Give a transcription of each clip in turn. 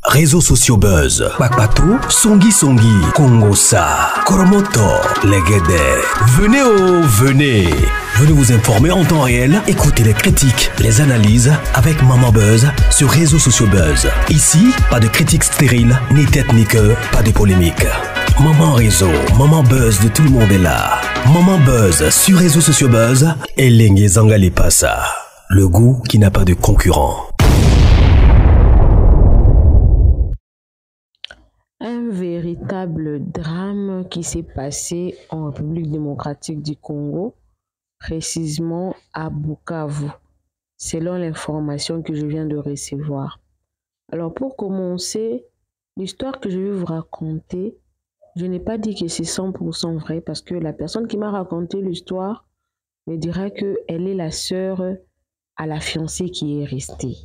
Réseaux sociaux buzz. Bakpato, Songi Songi, Kongosa, Koromoto, Legede. Venez. Venez vous informer en temps réel. Écoutez les critiques, les analyses avec Maman Buzz sur Réseaux sociaux buzz. Ici, pas de critiques stériles, ni tête ni queue, pas de polémique. Maman Réseau, Maman Buzz de tout le monde est là. Maman Buzz sur Réseaux sociaux buzz et Lengue Zangali Passa. Le goût qui n'a pas de concurrent. Un véritable drame qui s'est passé en République démocratique du Congo, précisément à Bukavu, selon l'information que je viens de recevoir. Alors pour commencer, l'histoire que je vais vous raconter, je n'ai pas dit que c'est 100% vrai parce que la personne qui m'a raconté l'histoire me dira qu'elle est la sœur à la fiancée qui est restée.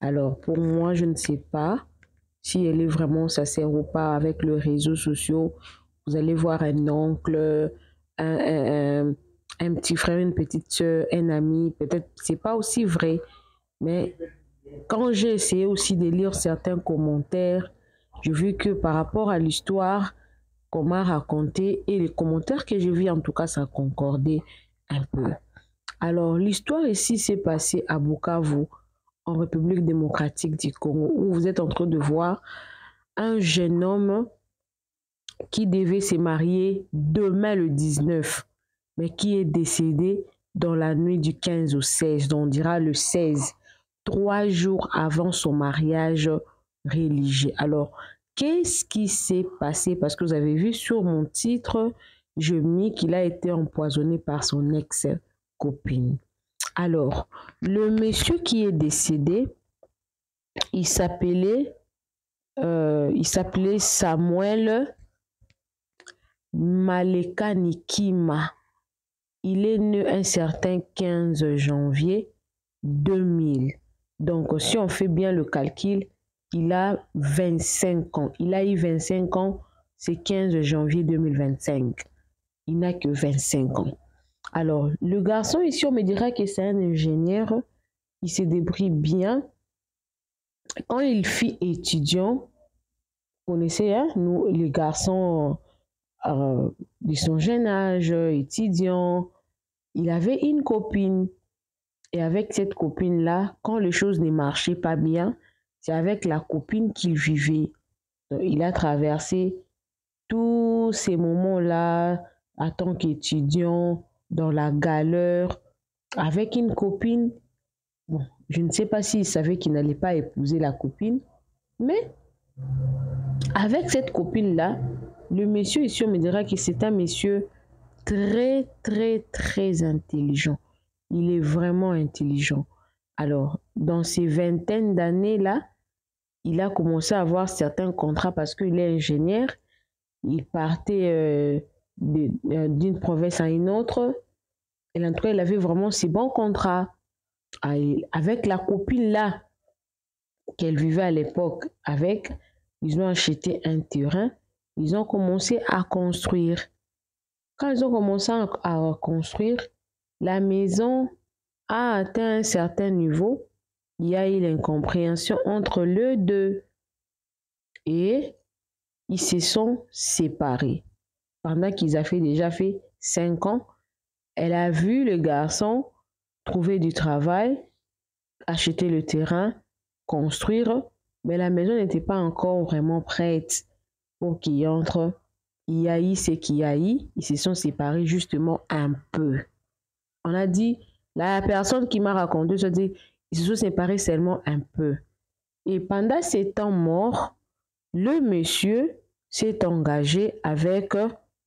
Alors pour moi, je ne sais pas si elle est vraiment sincère ou pas avec les réseaux sociaux. Vous allez voir un oncle, un petit frère, une petite soeur, un ami. Peut-être c'est pas aussi vrai. Mais quand j'ai essayé aussi de lire certains commentaires, j'ai vu que par rapport à l'histoire qu'on m'a racontée et les commentaires que j'ai vus, en tout cas, ça concordait un peu. Alors, l'histoire ici s'est passée à Bukavu, en République démocratique du Congo, où vous êtes en train de voir un jeune homme qui devait se marier demain le 19, mais qui est décédé dans la nuit du 15 au 16, donc on dira le 16, 3 jours avant son mariage religieux. Alors, qu'est-ce qui s'est passé? Parce que vous avez vu sur mon titre, je mis qu'il a été empoisonné par son ex-copine. Alors, le monsieur qui est décédé, il s'appelait Samuel Maleka Nikima. Il est né un certain 15 janvier 2000. Donc, si on fait bien le calcul, il a 25 ans. Il a eu 25 ans, c'est 15 janvier 2025. Il n'a que 25 ans. Alors, le garçon ici, on me dira que c'est un ingénieur. Il se débrouille bien. Quand il fut étudiant, vous connaissez, hein, nous, les garçons de son jeune âge, étudiant, il avait une copine. Et avec cette copine-là, quand les choses ne marchaient pas bien, c'est avec la copine qu'il vivait. Donc, il a traversé tous ces moments-là en tant qu'étudiant, dans la galère, avec une copine. Bon, je ne sais pas s'il savait qu'il n'allait pas épouser la copine, mais avec cette copine-là, le monsieur ici, on me dira que c'est un monsieur très, très, très intelligent. Il est vraiment intelligent. Alors, dans ces vingtaines d'années-là, il a commencé à avoir certains contrats parce qu'il est ingénieur. Il partait d'une province à une autre. Et en tout cas, il avait vraiment ses bons contrats. Avec la copine là, qu'elle vivait à l'époque avec, ils ont acheté un terrain. Ils ont commencé à construire. Quand ils ont commencé à construire, la maison a atteint un certain niveau. Il y a eu l'incompréhension entre les deux. Et ils se sont séparés. Pendant qu'ils avaient déjà fait 5 ans, elle a vu le garçon trouver du travail, acheter le terrain, construire, mais la maison n'était pas encore vraiment prête pour qu'il entre. Il y a eu ce qu'il y a eu. Ils se sont séparés justement un peu. On a dit, la personne qui m'a raconté, ça dit, ils se sont séparés seulement un peu. Et pendant ces temps morts, le monsieur s'est engagé avec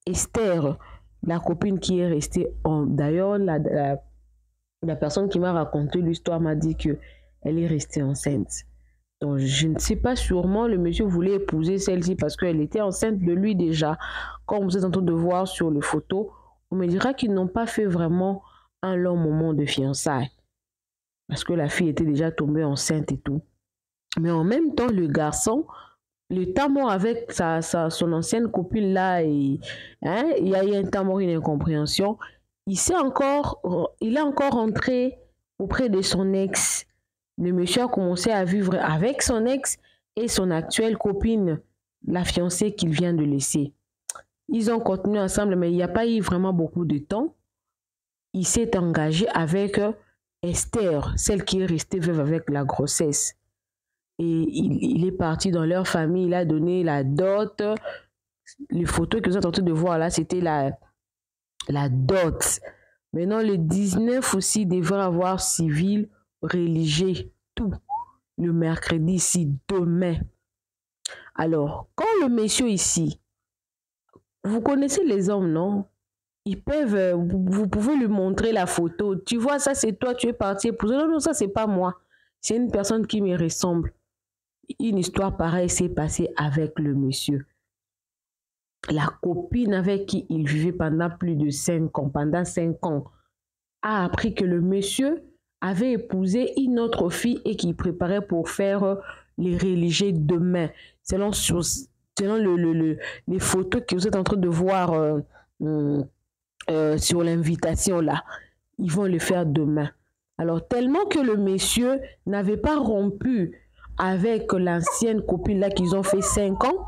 Esther, la copine qui est restée. D'ailleurs, la personne qui m'a raconté l'histoire m'a dit qu'elle est restée enceinte. Donc, je ne sais pas, sûrement le monsieur voulait épouser celle-ci parce qu'elle était enceinte de lui déjà. Comme vous êtes en train de voir sur les photos, on me dira qu'ils n'ont pas fait vraiment un long moment de fiançailles. Parce que la fille était déjà tombée enceinte et tout. Mais en même temps, le garçon, le temps mort avec son ancienne copine là, et, hein, il y a eu un temps mort, une incompréhension. Il est encore rentré auprès de son ex. Le monsieur a commencé à vivre avec son ex, et son actuelle copine, la fiancée qu'il vient de laisser. Ils ont continué ensemble, mais il n'y a pas eu vraiment beaucoup de temps. Il s'est engagé avec Esther, celle qui est restée veuve avec la grossesse. Et il est parti dans leur famille, il a donné la dot. Les photos que vous êtes en train de voir là, c'était la dot. Maintenant, le 19 aussi devrait avoir civil, religieux, tout. Le mercredi ici, demain. Alors, quand le monsieur ici, vous connaissez les hommes, non? Ils peuvent, vous pouvez lui montrer la photo. Tu vois, ça c'est toi, tu es parti épouser. Non, non, ça c'est pas moi. C'est une personne qui me ressemble. Une histoire pareille s'est passée avec le monsieur. La copine avec qui il vivait pendant plus de 5 ans, pendant 5 ans, a appris que le monsieur avait épousé une autre fille et qu'il préparait pour faire les religieux demain. Selon les photos que vous êtes en train de voir sur l'invitation là, ils vont le faire demain. Alors tellement que le monsieur n'avait pas rompu avec l'ancienne copine là qu'ils ont fait 5 ans,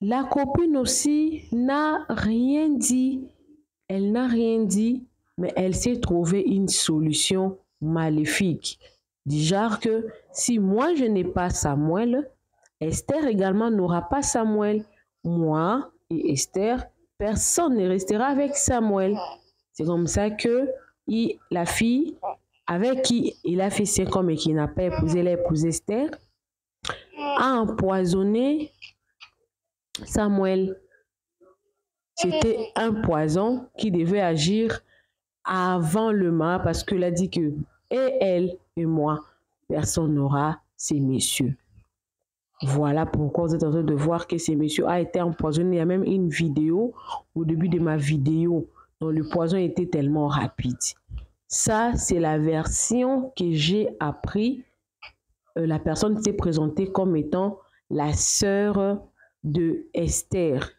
la copine aussi n'a rien dit. Elle n'a rien dit, mais elle s'est trouvée une solution maléfique. Du genre que si moi je n'ai pas Samuel, Esther également n'aura pas Samuel. Moi et Esther, personne ne restera avec Samuel. C'est comme ça que la fille avec qui il a fait 5 ans mais qui n'a pas épousé, elle a épousé Esther, a empoisonné Samuel. C'était un poison qui devait agir avant le mariage parce qu'elle a dit que et elle et moi, personne n'aura ces messieurs. Voilà pourquoi vous êtes en train de voir que ces messieurs a été empoisonné. Il y a même une vidéo au début de ma vidéo dont le poison était tellement rapide. Ça, c'est la version que j'ai appris. La personne s'est présentée comme étant la sœur de Esther.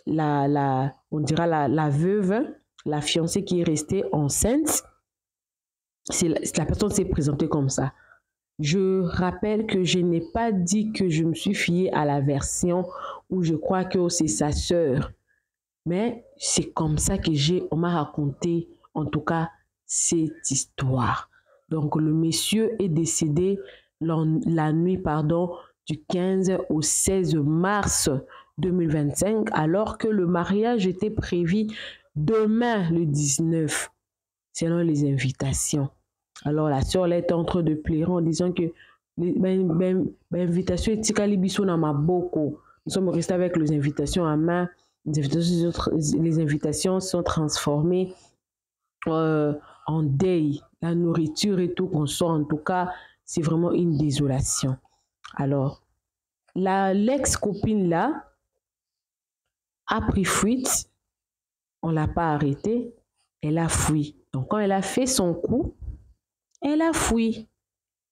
On dira la veuve, la fiancée qui est restée enceinte. La personne s'est présentée comme ça. Je rappelle que je n'ai pas dit que je me suis fiée à la version où je crois que c'est sa sœur. Mais c'est comme ça que on m'a raconté, en tout cas, cette histoire. Donc, le monsieur est décédé la nuit, du 15 au 16 mars 2025, alors que le mariage était prévu demain, le 19, selon les invitations. Alors, la sœur est en train de pleurer en disant que l'invitation est tikalibiso na maboko. Nous sommes restés avec les invitations à main. Les invitations sont transformées en deuil. La nourriture et tout qu'on sort, en tout cas, c'est vraiment une désolation. Alors, l'ex-copine là a pris fuite. On ne l'a pas arrêtée. Elle a fui. Donc, quand elle a fait son coup, elle a fui.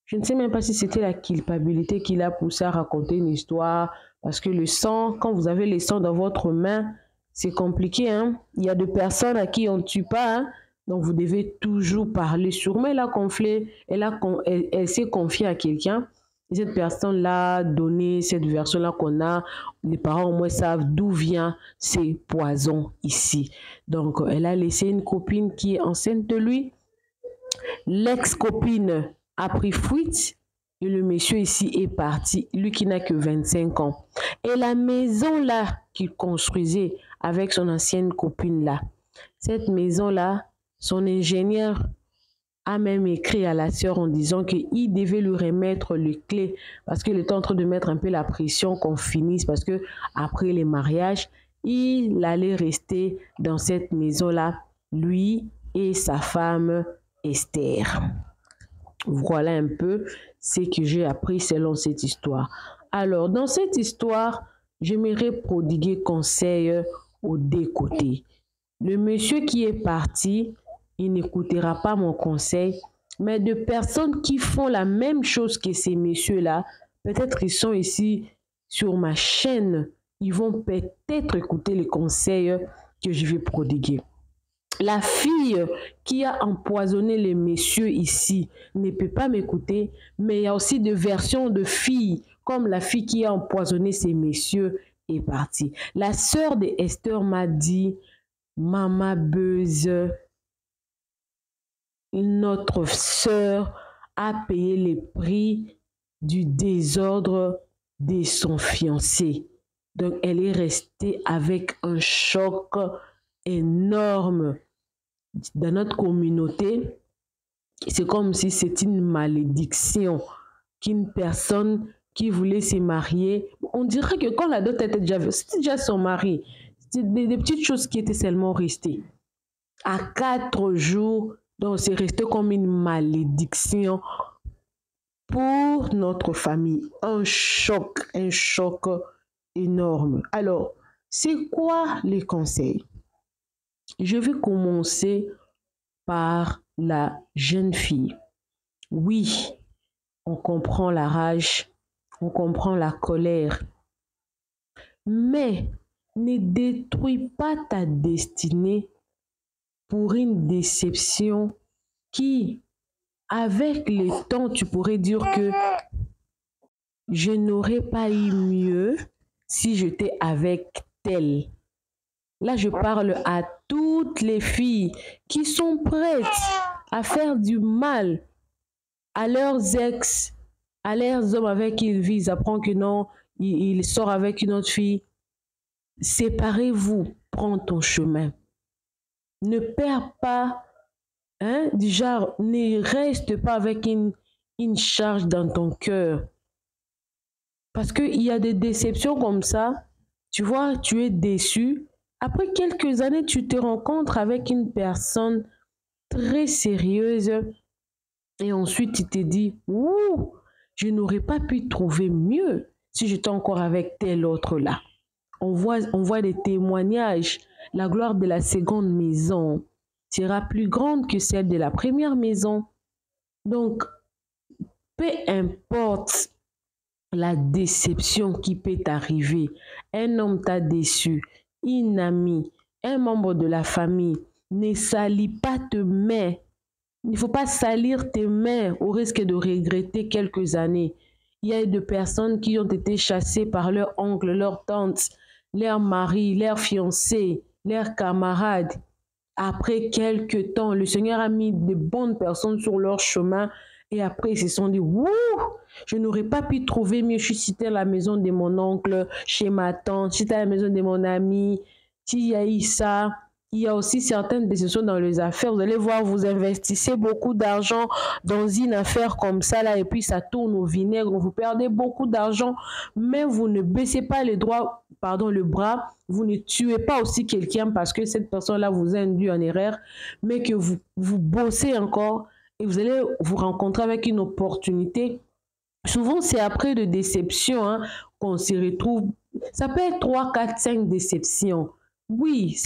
Je ne sais même pas si c'était la culpabilité qui l'a poussé à raconter une histoire. Parce que le sang, quand vous avez le sang dans votre main, c'est compliqué. Hein? Il y a des personnes à qui on ne tue pas. Hein? Donc, vous devez toujours parler. Sûrement, elle s'est confiée à quelqu'un. Et cette personne-là a donné cette version-là qu'on a. Les parents, au moins, savent d'où vient ces poisons ici. Donc, elle a laissé une copine qui est enceinte de lui. L'ex-copine a pris fuite et le monsieur ici est parti, lui qui n'a que 25 ans. Et la maison-là qu'il construisait avec son ancienne copine-là, cette maison-là, son ingénieur a même écrit à la sœur en disant qu'il devait lui remettre les clés parce qu'il était en train de mettre un peu la pression qu'on finisse parce que après les mariages, il allait rester dans cette maison-là, lui et sa femme Esther. Voilà un peu ce que j'ai appris selon cette histoire. Alors, dans cette histoire, j'aimerais prodiguer conseil aux deux côtés. Le monsieur qui est parti, il n'écoutera pas mon conseil, mais de personnes qui font la même chose que ces messieurs-là, peut-être ils sont ici sur ma chaîne, ils vont peut-être écouter les conseils que je vais prodiguer. La fille qui a empoisonné les messieurs ici ne peut pas m'écouter, mais il y a aussi des versions de filles, comme la fille qui a empoisonné ces messieurs est partie. La sœur de Esther m'a dit, Maman Beuse, notre sœur a payé les prix du désordre de son fiancé. Donc, elle est restée avec un choc énorme. Dans notre communauté, c'est comme si c'était une malédiction qu'une personne qui voulait se marier, on dirait que quand la dot était c'était déjà son mari, c'était des petites choses qui étaient seulement restées. À 4 jours, donc c'est resté comme une malédiction pour notre famille. Un choc énorme. Alors, c'est quoi les conseils? Je vais commencer par la jeune fille. Oui, on comprend la rage, on comprend la colère, mais ne détruis pas ta destinée pour une déception qui, avec le temps, tu pourrais dire que je n'aurais pas eu mieux si j'étais avec tel. Là, je parle à toutes les filles qui sont prêtes à faire du mal à leurs ex, à leurs hommes avec qui ils vivent. Ils apprennent que non, il sort avec une autre fille. Séparez-vous, prends ton chemin. Ne perds pas, du genre, ne reste pas avec une charge dans ton cœur. Parce qu'il y a des déceptions comme ça. Tu vois, tu es déçu. Après quelques années, tu te rencontres avec une personne très sérieuse et ensuite tu te dis, ouh, je n'aurais pas pu trouver mieux si j'étais encore avec tel autre là. On voit des témoignages. La gloire de la seconde maison sera plus grande que celle de la première maison. Donc, peu importe la déception qui peut t'arriver, un homme t'a déçu, une amie, un membre de la famille, ne salis pas tes mains. Il ne faut pas salir tes mains au risque de regretter quelques années. Il y a des personnes qui ont été chassées par leur oncle, leur tante, leur mari, leur fiancé, leurs camarades. Après quelques temps, le Seigneur a mis de bonnes personnes sur leur chemin et après ils se sont dit, wouh, je n'aurais pas pu trouver mieux. Je suis cité à la maison de mon oncle, chez ma tante, cité à la maison de mon ami. S'il y a eu ça, il y a aussi certaines décisions dans les affaires. Vous allez voir, vous investissez beaucoup d'argent dans une affaire comme ça, là, et puis ça tourne au vinaigre. Vous perdez beaucoup d'argent, mais vous ne baissez pas le bras. Vous ne tuez pas aussi quelqu'un parce que cette personne-là vous a induit en erreur, mais que vous bossez encore et vous allez vous rencontrer avec une opportunité. Souvent, c'est après de déceptions qu'on se retrouve. Ça peut être 3, 4, 5 déceptions. Oui,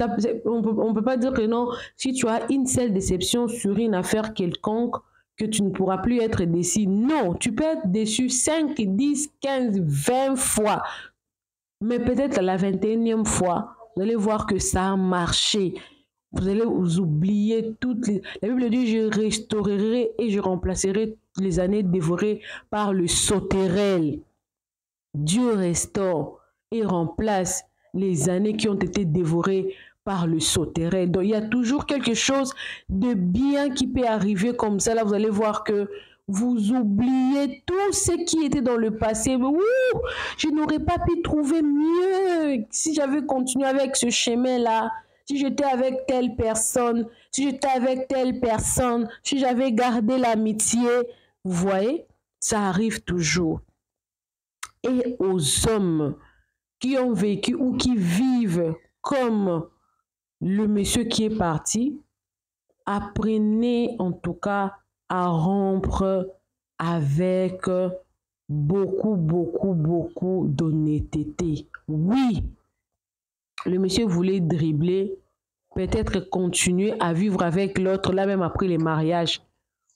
on peut pas dire que non, si tu as une seule déception sur une affaire quelconque, que tu ne pourras plus être déçu. Non, tu peux être déçu 5, 10, 15, 20 fois. Mais peut-être à la 21e fois, vous allez voir que ça a marché. Vous allez vous oublier toutes les... La Bible dit, je restaurerai et je remplacerai les années dévorées par le sauterelle. Dieu restaure et remplace les années qui ont été dévorées par le sauterelle. Donc, il y a toujours quelque chose de bien qui peut arriver comme ça. Là, vous allez voir que vous oubliez tout ce qui était dans le passé. Mais, ouh, je n'aurais pas pu trouver mieux si j'avais continué avec ce chemin-là. Si j'étais avec telle personne, si j'étais avec telle personne, si j'avais gardé l'amitié. Vous voyez, ça arrive toujours. Et aux hommes qui ont vécu ou qui vivent comme le monsieur qui est parti, apprenez en tout cas à rompre avec beaucoup d'honnêteté. Oui, le monsieur voulait dribbler, peut-être continuer à vivre avec l'autre, là même après les mariages.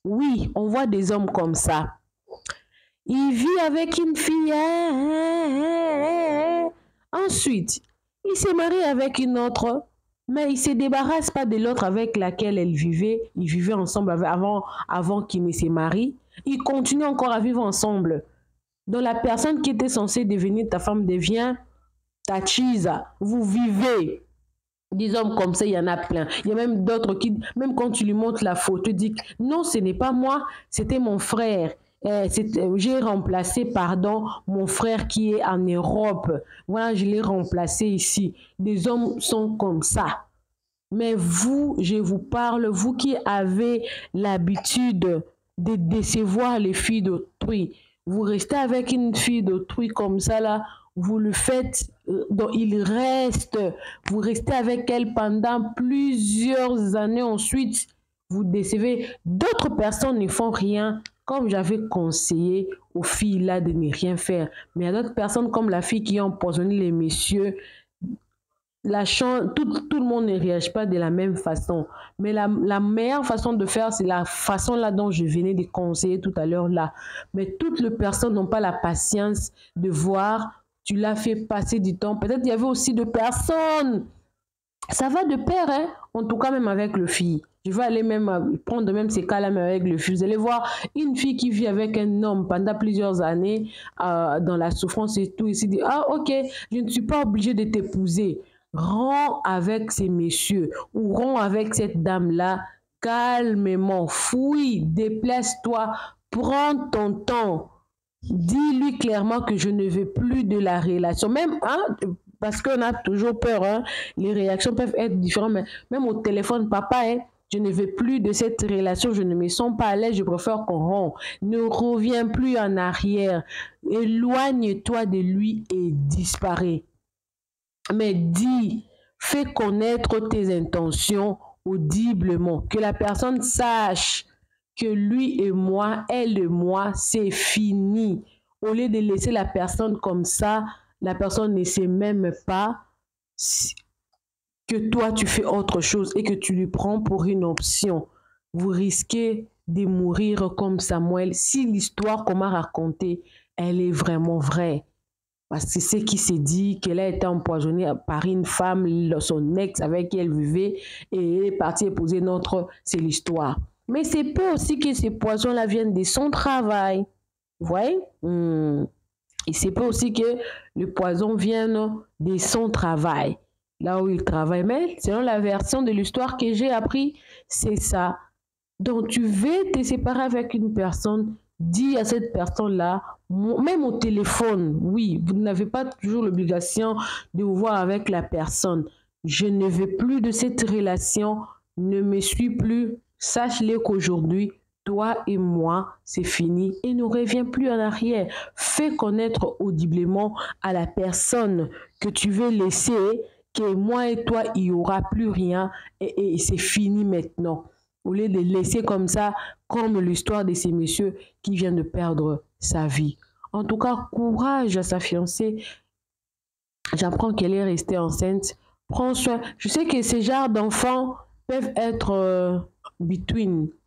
Oui, on voit des hommes comme ça. Il vit avec une fille. Ensuite, il s'est marié avec une autre. Mais il ne se débarrasse pas de l'autre avec laquelle elle vivait. Ils vivaient ensemble avant qu'ils ne se marient. Ils continuent encore à vivre ensemble. Donc la personne qui était censée devenir ta femme devient ta chisa. Vous vivez. Des hommes comme ça, il y en a plein. Il y a même d'autres qui, même quand tu lui montres la photo, disent non, ce n'est pas moi, c'était mon frère. J'ai remplacé, pardon, mon frère qui est en Europe. Voilà, je l'ai remplacé ici. Des hommes sont comme ça. Mais vous, je vous parle, vous qui avez l'habitude de décevoir les filles d'autrui, vous restez avec une fille d'autrui comme ça là, vous le faites, donc il reste, vous restez avec elle pendant plusieurs années, ensuite vous décevez. D'autres personnes ne font rien, comme j'avais conseillé aux filles là de ne rien faire. Mais il y a d'autres personnes comme la fille qui a empoisonné les messieurs. Tout le monde ne réagit pas de la même façon. Mais la meilleure façon de faire, c'est la façon là dont je venais de conseiller tout à l'heure là. Mais toutes les personnes n'ont pas la patience de voir, tu l'as fait passer du temps. Peut-être il y avait aussi deux personnes. Ça va de pair, hein? En tout cas, même avec le fille. Je vais aller même prendre même ces cas-là, mais avec le fille. Vous allez voir une fille qui vit avec un homme pendant plusieurs années dans la souffrance et tout. Et se dit, ah ok, je ne suis pas obligée de t'épouser. Rends avec ces messieurs ou rends avec cette dame-là calmement. Fouille, déplace-toi, prends ton temps. Dis-lui clairement que je ne veux plus de la relation. Même, hein, parce qu'on a toujours peur, hein, les réactions peuvent être différentes, mais même au téléphone, papa, hein, je ne veux plus de cette relation, je ne me sens pas à l'aise, je préfère qu'on rompt. Ne reviens plus en arrière. Éloigne-toi de lui et disparais. Mais dis, fais connaître tes intentions audiblement, que la personne sache que lui et moi, elle et moi, c'est fini. Au lieu de laisser la personne comme ça, la personne ne sait même pas que toi, tu fais autre chose et que tu lui prends pour une option. Vous risquez de mourir comme Samuel si l'histoire qu'on m'a racontée, elle est vraiment vraie. Parce que c'est ce qui s'est dit qu'elle a été empoisonnée par une femme, son ex avec qui elle vivait, et elle est partie épouser une autre, c'est l'histoire. Mais c'est peu aussi que ces poisons-là viennent de son travail. Vous voyez? Et c'est peu aussi que le poison vienne de son travail, là où il travaille. Mais selon la version de l'histoire que j'ai appris, c'est ça. Donc tu veux te séparer avec une personne, dis à cette personne-là, même au téléphone, oui, vous n'avez pas toujours l'obligation de vous voir avec la personne. Je ne veux plus de cette relation, ne me suis plus. Sache-le qu'aujourd'hui, toi et moi, c'est fini et ne reviens plus en arrière. Fais connaître audiblement à la personne que tu veux laisser que moi et toi, il n'y aura plus rien et c'est fini maintenant. Au lieu de laisser comme ça, comme l'histoire de ces messieurs qui viennent de perdre sa vie. En tout cas, courage à sa fiancée. J'apprends qu'elle est restée enceinte. Prends soin. Je sais que ces genres d'enfants peuvent être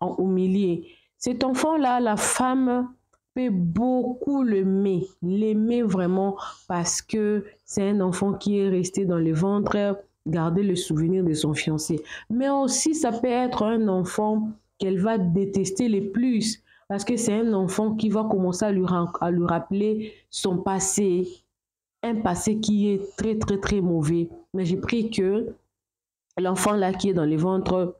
au milieu. Cet enfant-là, la femme peut beaucoup l'aimer vraiment parce que c'est un enfant qui est resté dans le ventre, garder le souvenir de son fiancé. Mais aussi, ça peut être un enfant qu'elle va détester le plus parce que c'est un enfant qui va commencer à lui rappeler son passé, un passé qui est très, très, très mauvais. Mais j'ai pris que l'enfant là qui est dans le ventre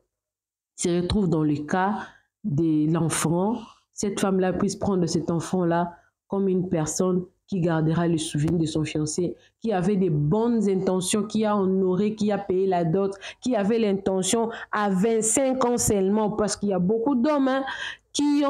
se retrouve dans le cas de l'enfant. Cette femme-là puisse prendre cet enfant-là comme une personne qui gardera le souvenir de son fiancé, qui avait des bonnes intentions, qui a honoré, qui a payé la dot, qui avait l'intention à 25 ans seulement, parce qu'il y a beaucoup d'hommes qui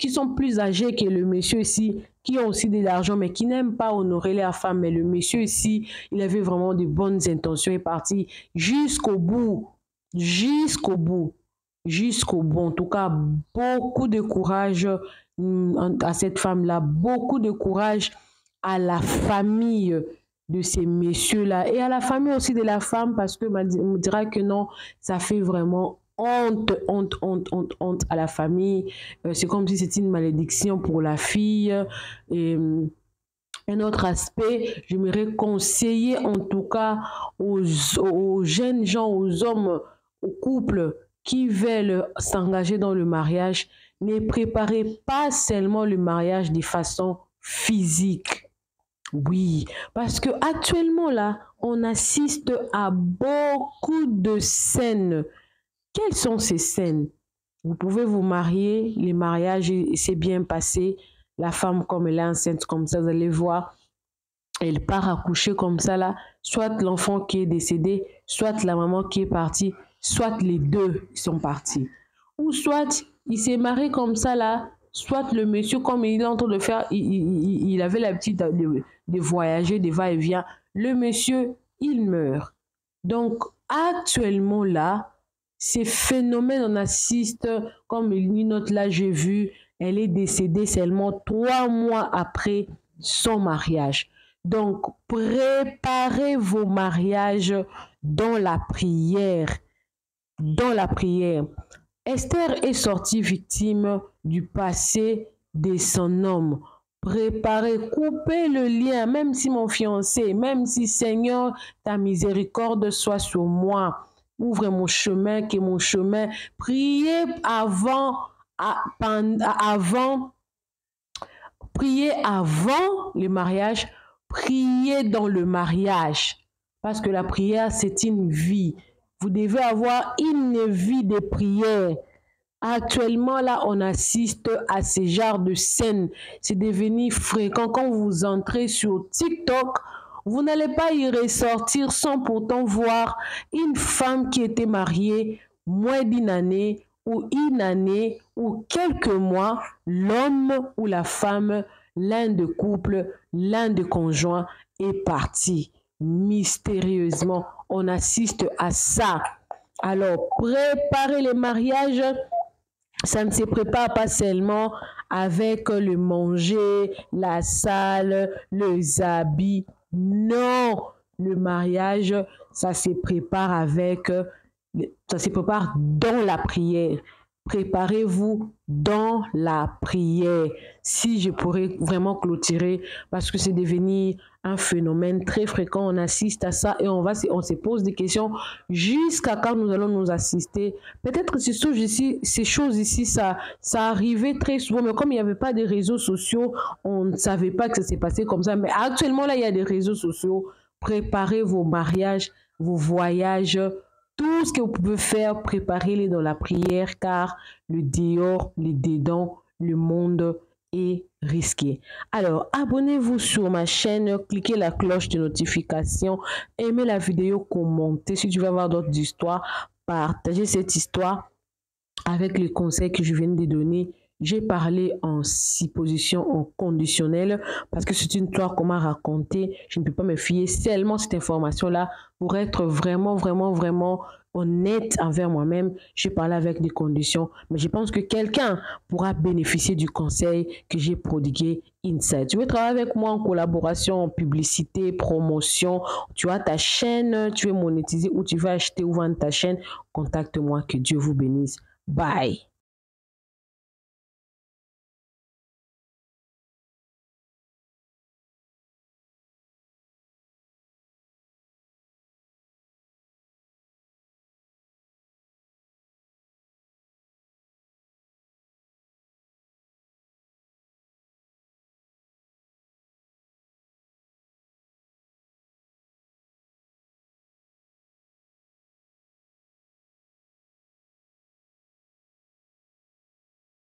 sont plus âgés que le monsieur ici, qui ont aussi de l'argent, mais qui n'aiment pas honorer leur femme. Mais le monsieur ici, il avait vraiment de bonnes intentions et est parti jusqu'au bout, jusqu'au bout. En tout cas, beaucoup de courage à cette femme-là, beaucoup de courage à la famille de ces messieurs-là et à la famille aussi de la femme, parce que on dira que non, ça fait vraiment honte à la famille. C'est comme si c'était une malédiction pour la fille. Et Un autre aspect, j'aimerais conseiller en tout cas aux jeunes gens, aux hommes, aux couples qui veulent s'engager dans le mariage, ne préparez pas seulement le mariage de façon physique. Oui, parce que actuellement là, on assiste à beaucoup de scènes. Quelles sont ces scènes? Vous pouvez vous marier, les mariages, c'est bien passé. La femme, comme elle est enceinte, comme ça, vous allez voir, elle part accoucher comme ça là, soit l'enfant qui est décédé, soit la maman qui est partie, soit les deux sont partis. Ou soit il s'est marié comme ça là, soit le monsieur, comme il est en train de faire, il avait l'habitude de voyager, de va-et-vient. Le monsieur, il meurt. Donc actuellement là, ces phénomènes, on assiste, comme une autre là, j'ai vu, elle est décédée seulement 3 mois après son mariage. Donc, préparez vos mariages dans la prière. Dans la prière. Esther est sortie victime du passé de son homme. Préparez, coupez le lien, même si mon fiancé, même si Seigneur, ta miséricorde soit sur moi. Ouvre mon chemin, que mon chemin. Priez priez avant le mariage, priez dans le mariage. Parce que la prière, c'est une vie. Vous devez avoir une vie de prière. Actuellement, là, on assiste à ce genre de scènes. C'est devenu fréquent. Quand vous entrez sur TikTok, vous n'allez pas y ressortir sans pourtant voir une femme qui était mariée moins d'une année ou une année ou quelques mois, l'homme ou la femme, l'un de couple, l'un de conjoint est parti. Mystérieusement, on assiste à ça. Alors, préparer les mariages, ça ne se prépare pas seulement avec le manger, la salle, les habits. Non, le mariage, ça se prépare dans la prière. Préparez-vous dans la prière. Si je pourrais vraiment clôturer, parce que c'est devenu un phénomène très fréquent, on assiste à ça et on se pose des questions jusqu'à quand nous allons nous assister. Peut-être que ces choses ici, ça arrivait très souvent, mais comme il n'y avait pas de réseaux sociaux, on ne savait pas que ça s'est passé comme ça. Mais actuellement, là, il y a des réseaux sociaux. Préparez vos mariages, vos voyages, tout ce que vous pouvez faire, préparez-les dans la prière, car le dehors, le dedans, le monde est risqué. Alors, abonnez-vous sur ma chaîne, cliquez la cloche de notification, aimez la vidéo, commentez. Si tu veux avoir d'autres histoires, partagez cette histoire avec les conseils que je viens de donner. J'ai parlé en supposition, en conditionnel, parce que c'est une histoire qu'on m'a racontée. Je ne peux pas me fier seulement à cette information-là pour être vraiment, vraiment, vraiment honnête envers moi-même. J'ai parlé avec des conditions, mais je pense que quelqu'un pourra bénéficier du conseil que j'ai prodigué inside. Tu veux travailler avec moi en collaboration, en publicité, promotion, tu as ta chaîne, tu veux monétiser ou tu veux acheter ou vendre ta chaîne, contacte-moi, que Dieu vous bénisse. Bye.